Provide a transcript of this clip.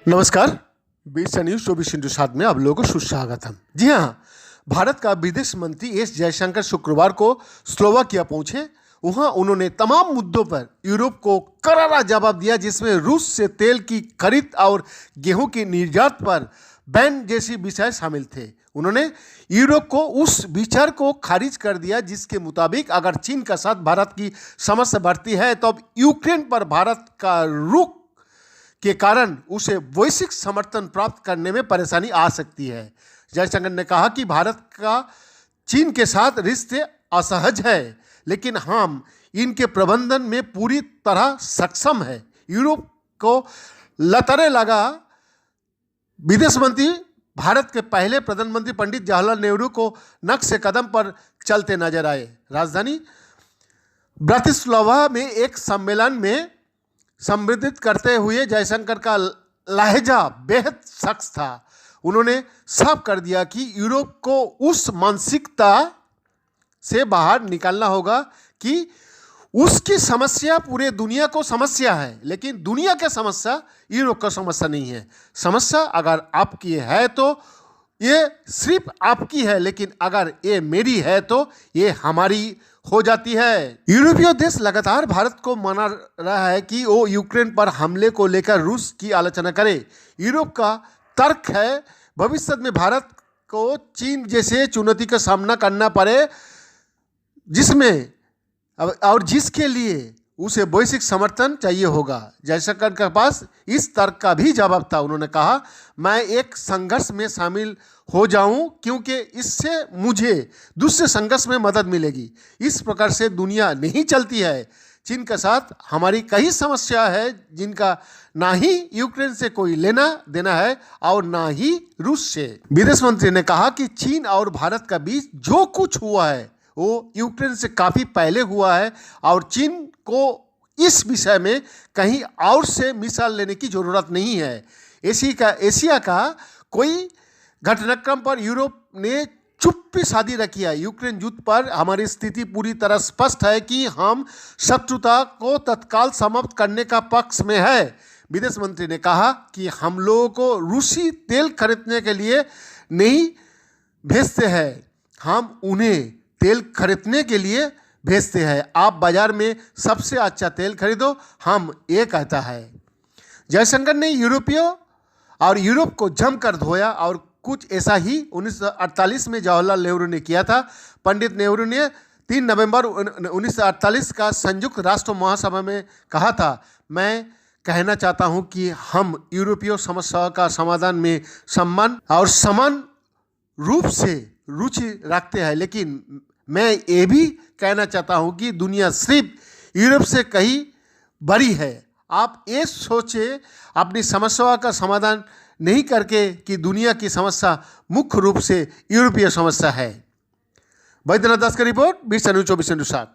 नमस्कार, बीस न्यूज 24/7 में आप लोगों को सुस्वागतम। जी हाँ, भारत का विदेश मंत्री एस जयशंकर शुक्रवार को स्लोवाकिया पहुंचे। वहां उन्होंने तमाम मुद्दों पर यूरोप को करारा जवाब दिया, जिसमें रूस से तेल की खरीद और गेहूं की निर्यात पर बैन जैसी विषय शामिल थे। उन्होंने यूरोप को उस विचार को खारिज कर दिया जिसके मुताबिक अगर चीन का साथ भारत की समस्या बढ़ती है तो अब यूक्रेन पर भारत का रुख के कारण उसे वैश्विक समर्थन प्राप्त करने में परेशानी आ सकती है। जयशंकर ने कहा कि भारत का चीन के साथ रिश्ते असहज है, लेकिन हम इनके प्रबंधन में पूरी तरह सक्षम है। यूरोप को लतारे लगा विदेश मंत्री भारत के पहले प्रधानमंत्री पंडित जवाहरलाल नेहरू को नक्श कदम पर चलते नजर आए। राजधानी ब्रातिस्लावा में एक सम्मेलन में संबोधित करते हुए जयशंकर का लहजा बेहद सख्त था। उन्होंने साफ कर दिया कि यूरोप को उस मानसिकता से बाहर निकलना होगा कि उसकी समस्या पूरे दुनिया को समस्या है, लेकिन दुनिया की समस्या यूरोप का समस्या नहीं है। समस्या अगर आपकी है तो ये सिर्फ आपकी है, लेकिन अगर ये मेरी है तो ये हमारी हो जाती है। यूरोपीय देश लगातार भारत को मना रहा है कि वो यूक्रेन पर हमले को लेकर रूस की आलोचना करे। यूरोप का तर्क है भविष्य में भारत को चीन जैसे चुनौती का सामना करना पड़े, जिसमें और जिसके लिए उसे वैश्विक समर्थन चाहिए होगा। जयशंकर के पास इस तर्क का भी जवाब था। उन्होंने कहा, मैं एक संघर्ष में शामिल हो जाऊं क्योंकि इससे मुझे दूसरे संघर्ष में मदद मिलेगी। इस प्रकार से दुनिया नहीं चलती है। चीन के साथ हमारी कई समस्या है जिनका ना ही यूक्रेन से कोई लेना देना है और ना ही रूस से। विदेश मंत्री ने कहा कि चीन और भारत का बीच जो कुछ हुआ है वो यूक्रेन से काफ़ी पहले हुआ है और चीन को इस विषय में कहीं और से मिसाल लेने की ज़रूरत नहीं है। एशिया का कोई घटनाक्रम पर यूरोप ने चुप्पी साधी रखी है। यूक्रेन युद्ध पर हमारी स्थिति पूरी तरह स्पष्ट है कि हम शत्रुता को तत्काल समाप्त करने का पक्ष में है। विदेश मंत्री ने कहा कि हम लोगों को रूसी तेल खरीदने के लिए नहीं भेजते हैं, हम उन्हें तेल खरीदने के लिए भेजते हैं। आप बाजार में सबसे अच्छा तेल खरीदो, हम ये कहता है। जयशंकर ने यूरोपीय और यूरोप को जमकर धोया और कुछ ऐसा ही 1948 में जवाहरलाल नेहरू ने किया था। पंडित नेहरू ने 3 नवंबर 1948 का संयुक्त राष्ट्र महासभा में कहा था, मैं कहना चाहता हूं कि हम यूरोपीय समस्याओं का समाधान में सम्मान और समान रूप से रुचि रखते हैं, लेकिन मैं ये भी कहना चाहता हूं कि दुनिया सिर्फ यूरोप से कहीं बड़ी है। आप ये सोचें अपनी समस्याओं का समाधान नहीं करके कि दुनिया की समस्या मुख्य रूप से यूरोपीय समस्या है। बैद्यनाथ दास का रिपोर्ट, 20 न्यूज 24/7।